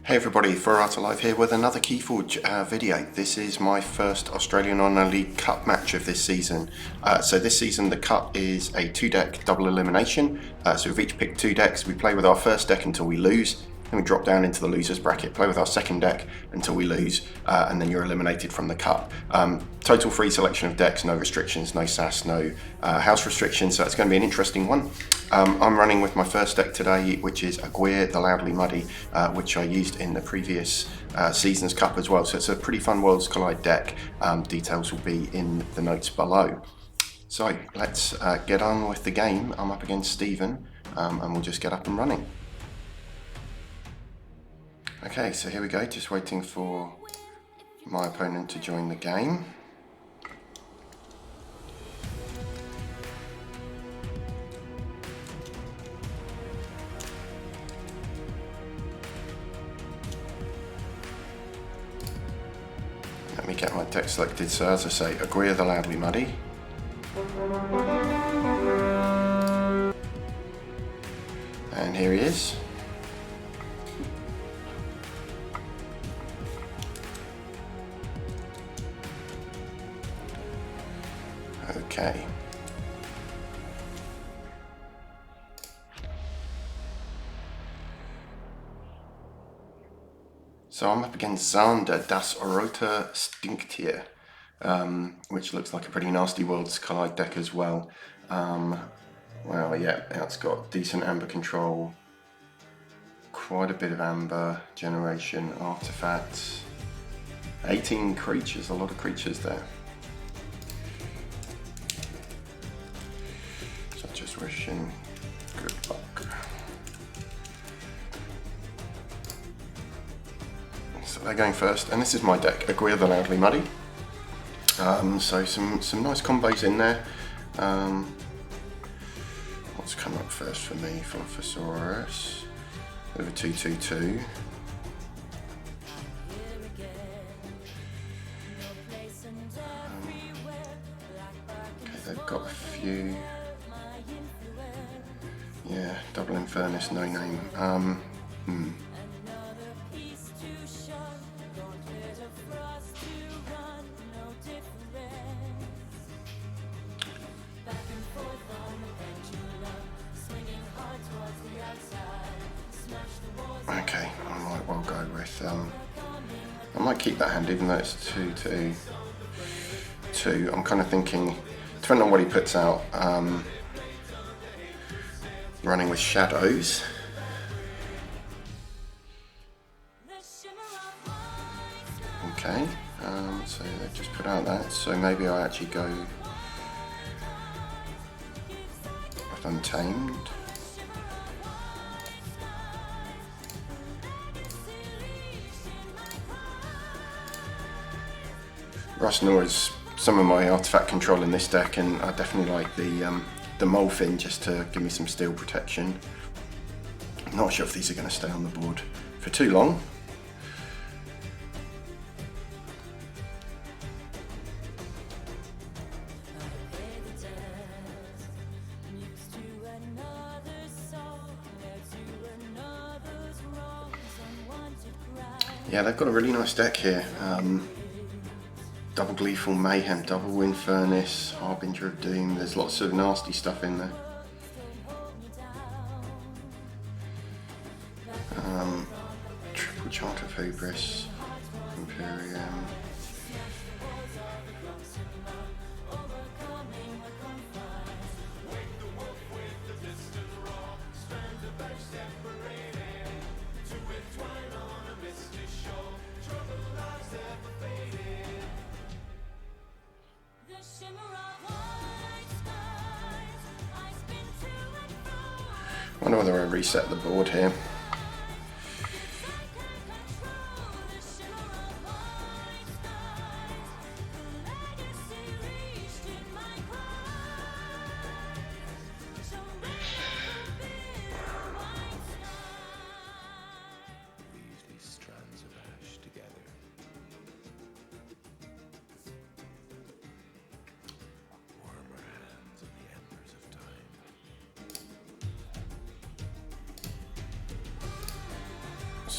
Hey everybody, Ferrata Live here with another Keyforge video. This is my first Australian Honour League Cup match of this season. So this season the Cup is a 2-deck double elimination. So we've each picked 2 decks. We play with our first deck until we lose. Then we drop down into the losers bracket, play with our second deck until we lose, and then you're eliminated from the Cup. Total free selection of decks, no restrictions, no SAS, no house restrictions, so it's going to be an interesting one. I'm running with my first deck today, which is Aguirre, the Loudly Muddy, which I used in the previous season's Cup as well, so it's a pretty fun Worlds Collide deck. Details will be in the notes below. So let's get on with the game. I'm up against Stephen, and we'll just get up and running. Okay, so here we go, just waiting for my opponent to join the game. Let me get my deck selected. So as I say, Aguirre the Loudly Muddy. And here he is. Okay. So I'm up against Zander, das Rote Stinktier, which looks like a pretty nasty Worlds Collide deck as well. Well, yeah, it's got decent amber control, quite a bit of amber generation, artifacts, 18 creatures, a lot of creatures there. Just wishing good luck. So they're going first, and this is my deck, Aguirre the Loudly Muddy. So some nice combos in there. What's come up first for me? Philophosaurus with a 2/2/2. Okay, they've got a few. Yeah, double Infernus, no name. Okay, I might well go with. I might keep that hand, even though it's 2/2. I'm kind of thinking, depending on what he puts out. Running with shadows. Okay, so they just put out that, so maybe I actually go with Untamed. Rusnor is some of my artifact control in this deck, and I definitely like the Molefin just to give me some steel protection. I'm not sure if these are going to stay on the board for too long. Yeah, they've got a really nice deck here. Double Gleeful Mayhem, double Infernus, Harbinger of Doom. There's lots of nasty stuff in there. Triple Chart of Hubris, Imperium. I wonder whether I reset the board here.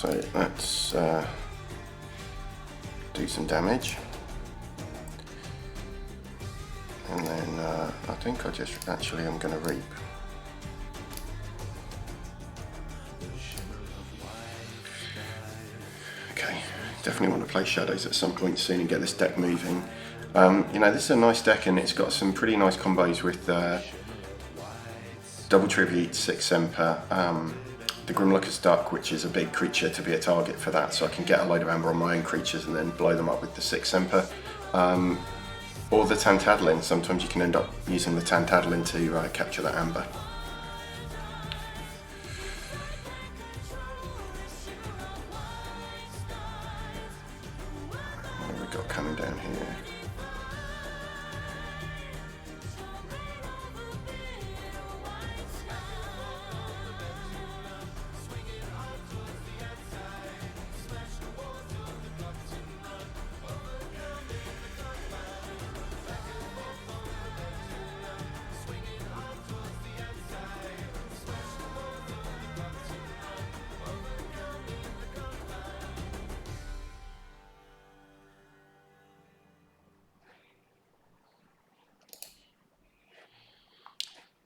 So let's do some damage. And then I think I just actually am going to reap. Okay, definitely want to play Shadows at some point soon and get this deck moving. You know, this is a nice deck and it's got some pretty nice combos with double Tribute, 6 Semper, the Grimlooker's Duck, which is a big creature to be a target for that, so I can get a load of amber on my own creatures and then blow them up with the 6 Semper. Or the Tantadlin. Sometimes you can end up using the Tantadlin to capture that amber. What have we got coming down here?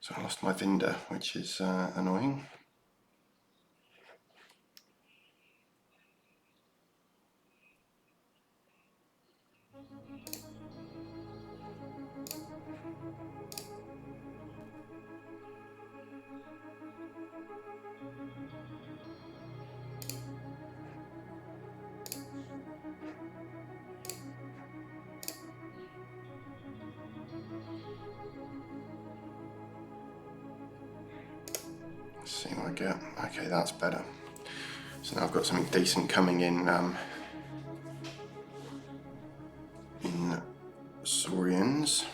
So I lost my Vinder, which is annoying. Let's see what I get. Okay, that's better. So now I've got something decent coming in Saurians.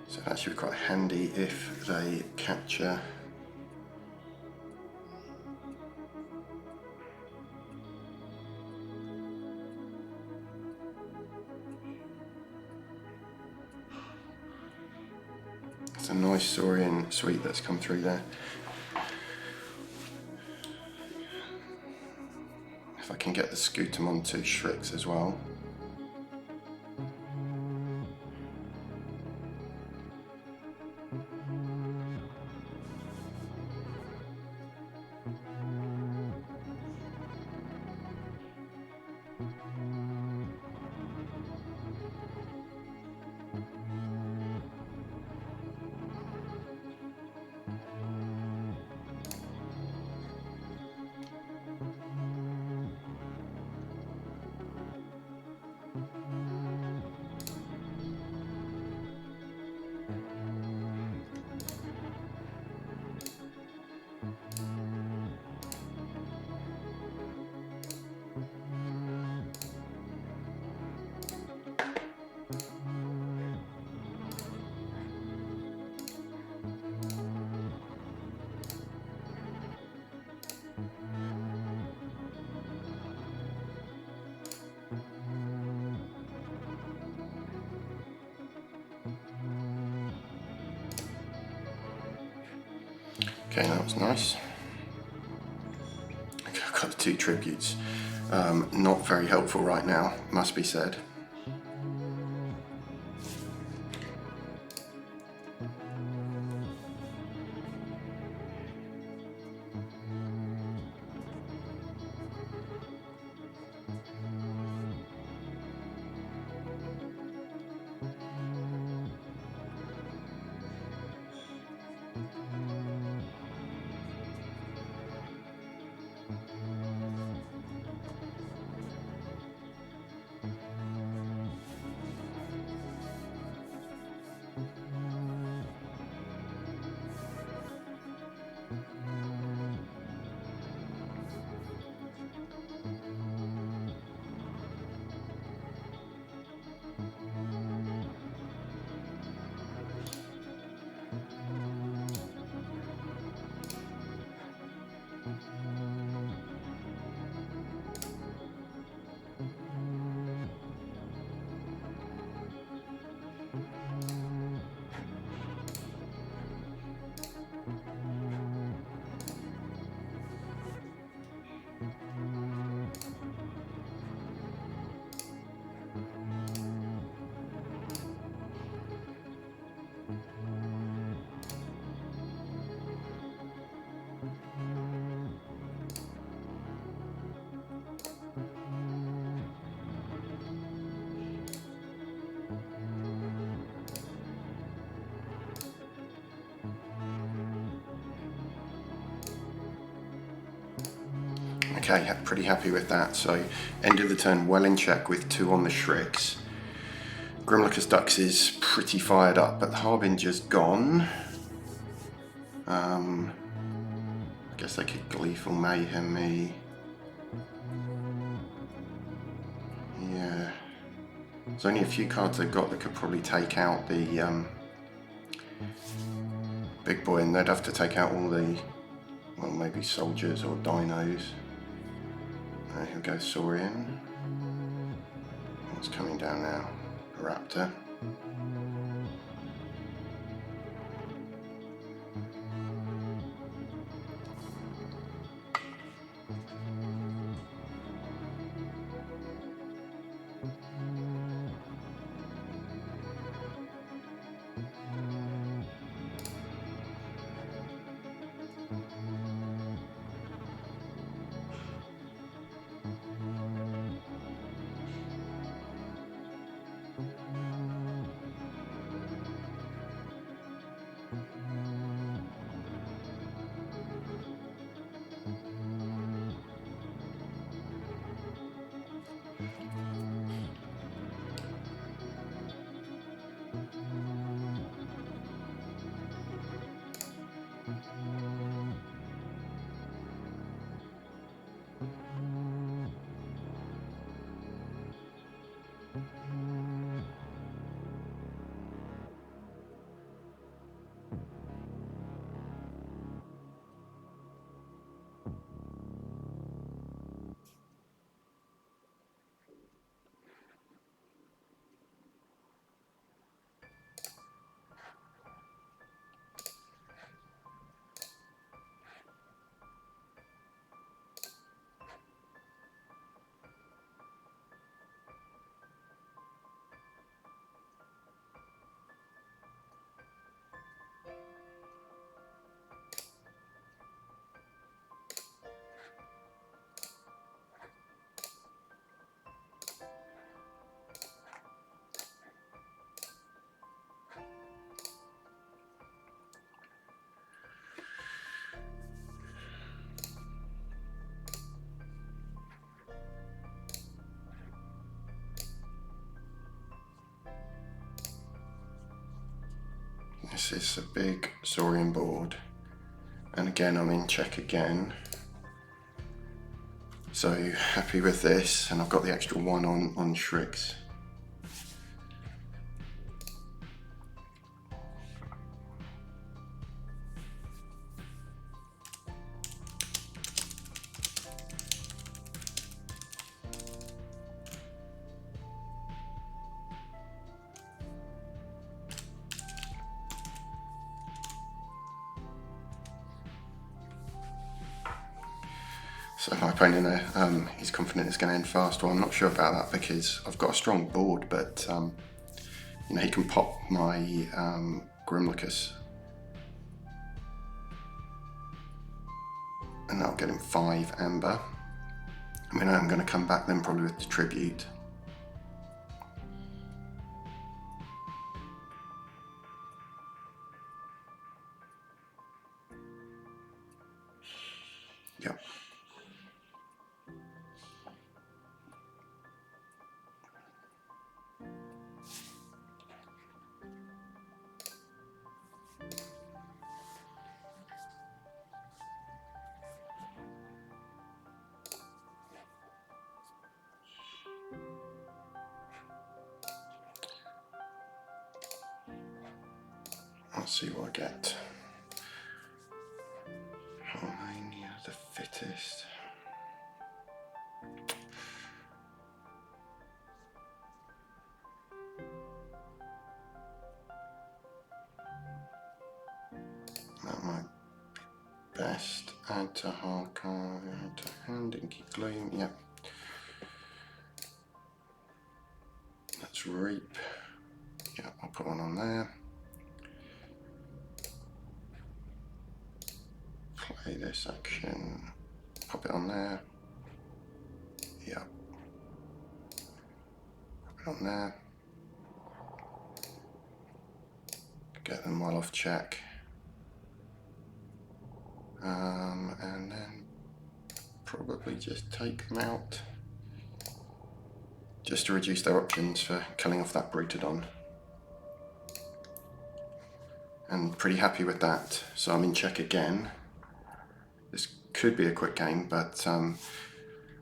So that should be quite handy if they capture It's a nice Saurian suite that's come through there. If I can get the Scootum onto Shrix as well. Okay, that was nice. Okay, I've got the 2 tributes. Not very helpful right now, must be said. Okay, pretty happy with that. So end of the turn well in check with 2 on the Shrix. Grimlooker's Ducks is pretty fired up, but the Harbinger's gone. I guess they could Gleeful Mayhem me. Yeah. There's only a few cards they've got that could probably take out the big boy, and they'd have to take out all the, well, maybe soldiers or dinos. Here goes Saurian. What's coming down now? A Raptor. This is a big Saurian board, and again I'm in check again, so happy with this, and I've got the extra 1 on Shrix. So my opponent there, he's confident it's going to end fast. Well, I'm not sure about that because I've got a strong board, but you know, he can pop my Grimlookus, and that'll get him 5 amber. I mean, I'm going to come back then probably with the tribute. Yep. Let's see what I get. Romania, the fittest. That might be best. Add to Harkar, add to Hand, Inky Gloom, yep. Let's Reap. Yeah, I'll put 1 on there. Play this action, pop it on there. Yeah. Pop it on there. Get them well off check. And then probably just take them out, just to reduce their options for killing off that Brutodon. And pretty happy with that, so I'm in check again. This could be a quick game, but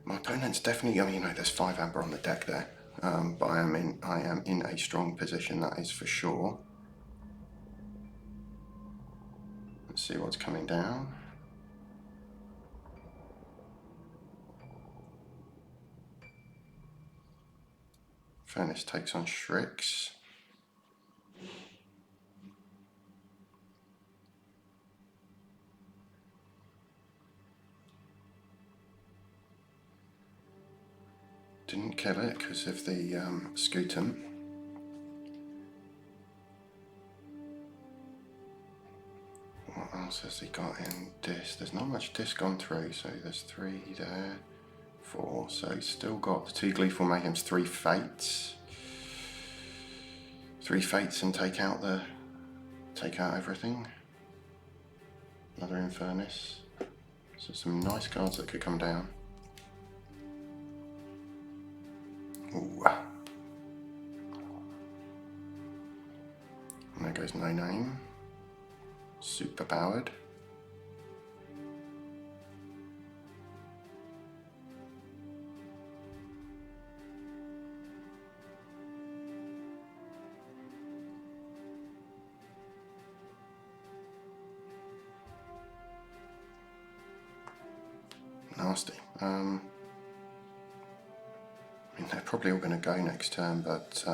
my opponent's definitely, I mean, you know, there's 5 amber on the deck there, but I am in a strong position, that is for sure. Let's see what's coming down. Furnace takes on Shrix. Didn't kill it because of the Scootum. What else has he got in disc? There's not much disc gone through, so there's 3 there, 4. So he's still got the 2 Gleeful Mayhems, 3 Fates. 3 Fates and take out everything. Another Infernus. So some nice cards that could come down. Ooh. And there goes No Name. Super powered. Nasty. I mean, they're probably all going to go next turn, but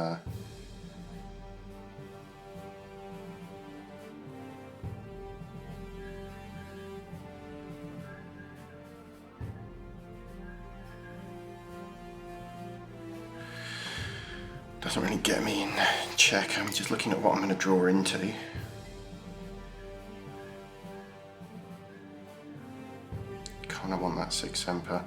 doesn't really get me in check. I'm just looking at what I'm going to draw into. Kind of want that 6 Emperor.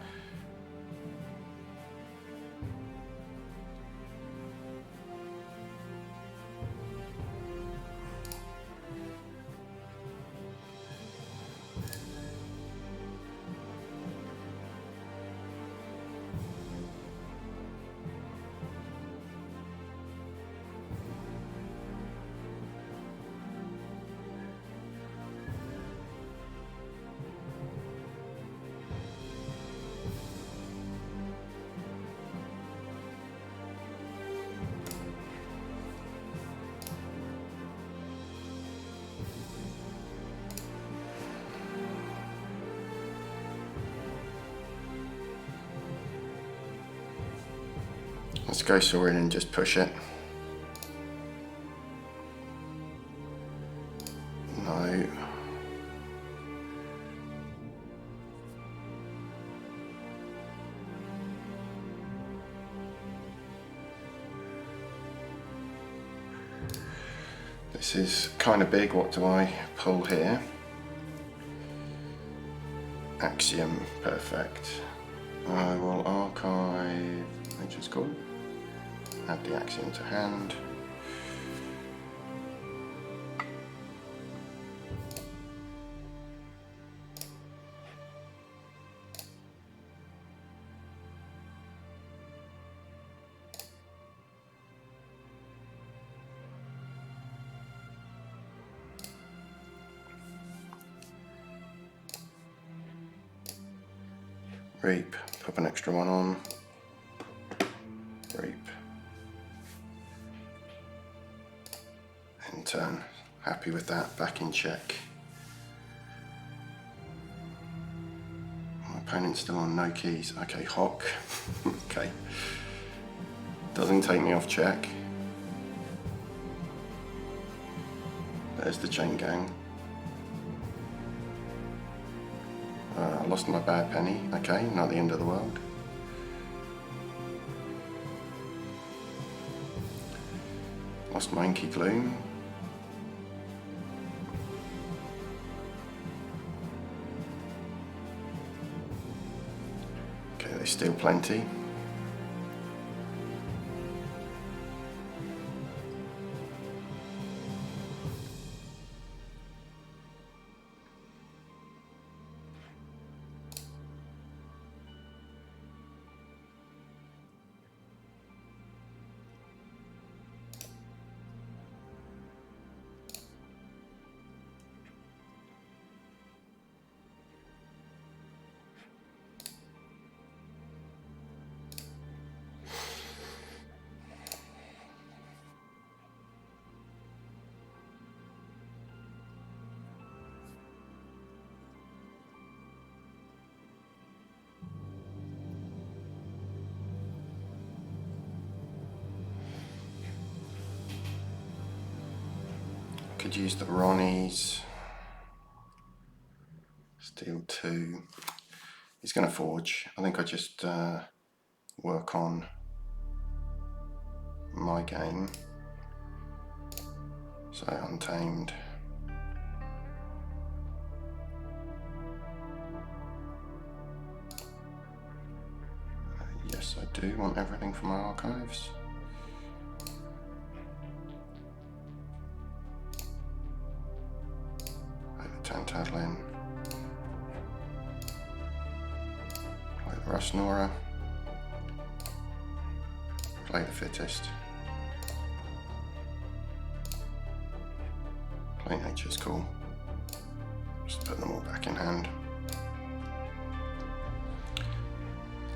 Let's go Soaring and just push it. No. This is kind of big. What do I pull here? Axiom, perfect. I will archive, which is cool. Add the Axiom to hand. Reap, pop an extra one on. Reap. End turn. Happy with that, back in check. My opponent's still on no keys. Okay, Hock. Okay. Doesn't take me off check. There's the Chain Gang. I lost my bad penny. Okay, not the end of the world. Lost my Inky Gloom. Okay, there's still plenty. could use the Ronnies. Steal 2. He's going to forge. I think I just work on my game. So Untamed. Yes, I do want everything from my archives. Overturn Tadlin. Play the Rasnora. Play the Fittest. Play Nature's Call. Just put them all back in hand.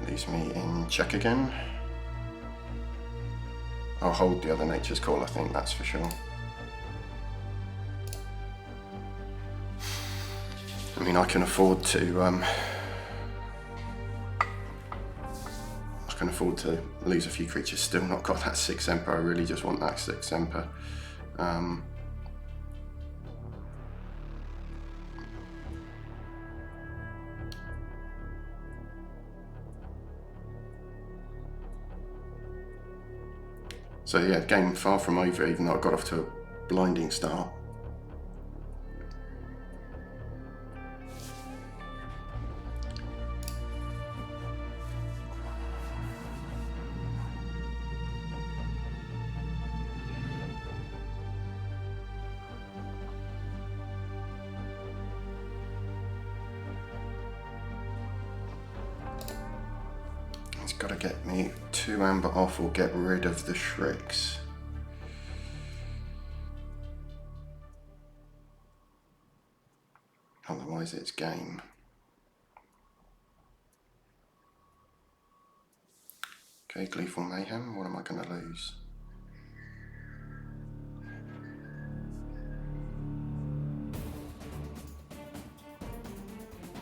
Leaves me in check again. I'll hold the other Nature's Call, I think, that's for sure. I mean, I can afford to lose a few creatures. Still not got that 6 Emperor. I really just want that 6 Emperor. So yeah, game far from over, even though I got off to a blinding start. It's got to get me 2 amber off or get rid of the Shreks. Otherwise it's game. Okay, Gleeful Mayhem, what am I going to lose?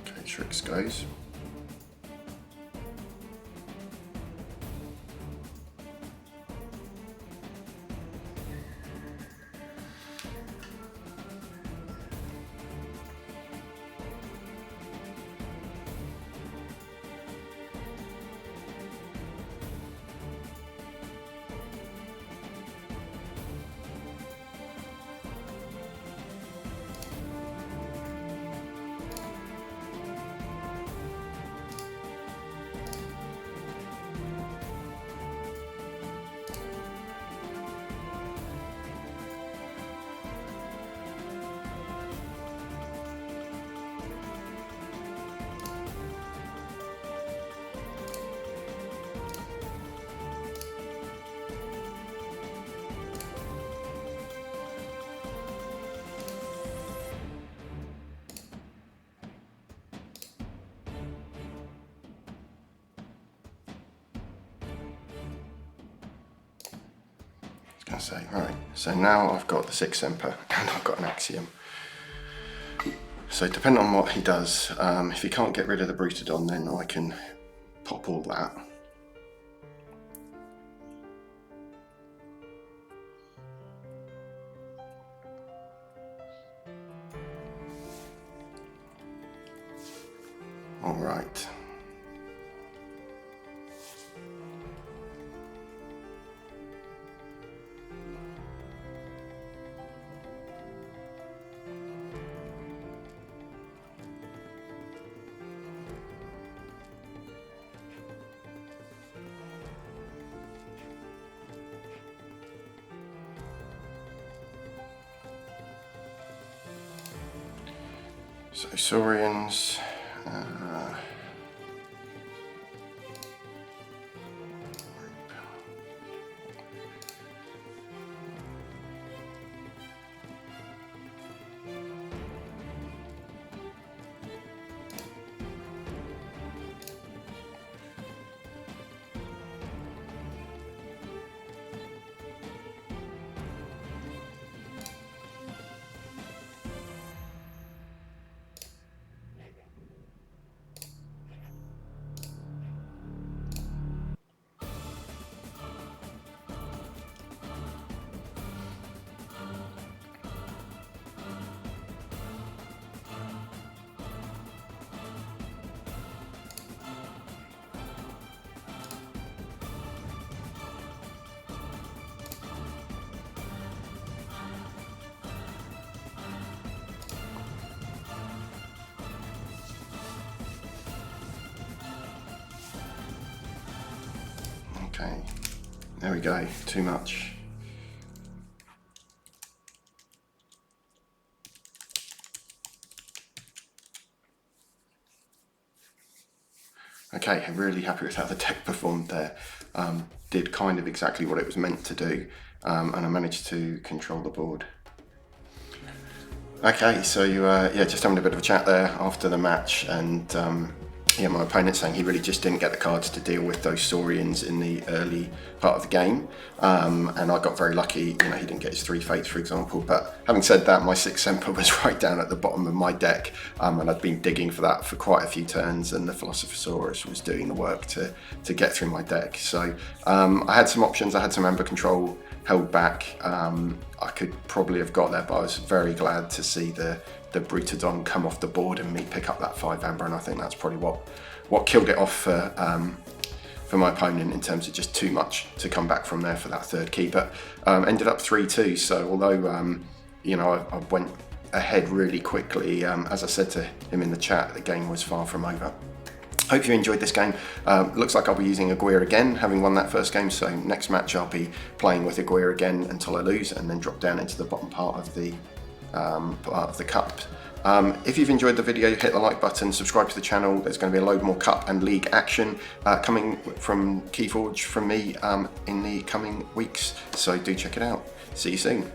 Okay, Shreks goes. I say, right, so now I've got the 6 Emperor and I've got an Axiom. So depending on what he does, if he can't get rid of the Brutodon, then I can pop all that. All right. So Saurians, Okay, there we go, too much. Okay, I'm really happy with how the deck performed there. Did kind of exactly what it was meant to do, and I managed to control the board. Okay, so yeah, just having a bit of a chat there after the match, and yeah, my opponent saying he really just didn't get the cards to deal with those Saurians in the early part of the game, and I got very lucky. You know, he didn't get his 3 Fates, for example. But having said that, my 6 Semper was right down at the bottom of my deck, and I'd been digging for that for quite a few turns, and the Philosophosaurus was doing the work to get through my deck. So I had some options. I had some Amber Control held back. I could probably have got there, but I was very glad to see the Brutodon come off the board and me pick up that 5 Amber, and I think that's probably what killed it off for my opponent in terms of just too much to come back from there for that 3rd key. But ended up 3-2, so although you know, I went ahead really quickly, as I said to him in the chat, the game was far from over. Hope you enjoyed this game. Looks like I'll be using Aguirre again, having won that first game, so next match I'll be playing with Aguirre again until I lose, and then drop down into the bottom part of the cup. If you've enjoyed the video, hit the like button, subscribe to the channel. There's going to be a load more cup and league action coming from Keyforge from me in the coming weeks, so do check it out. See you soon.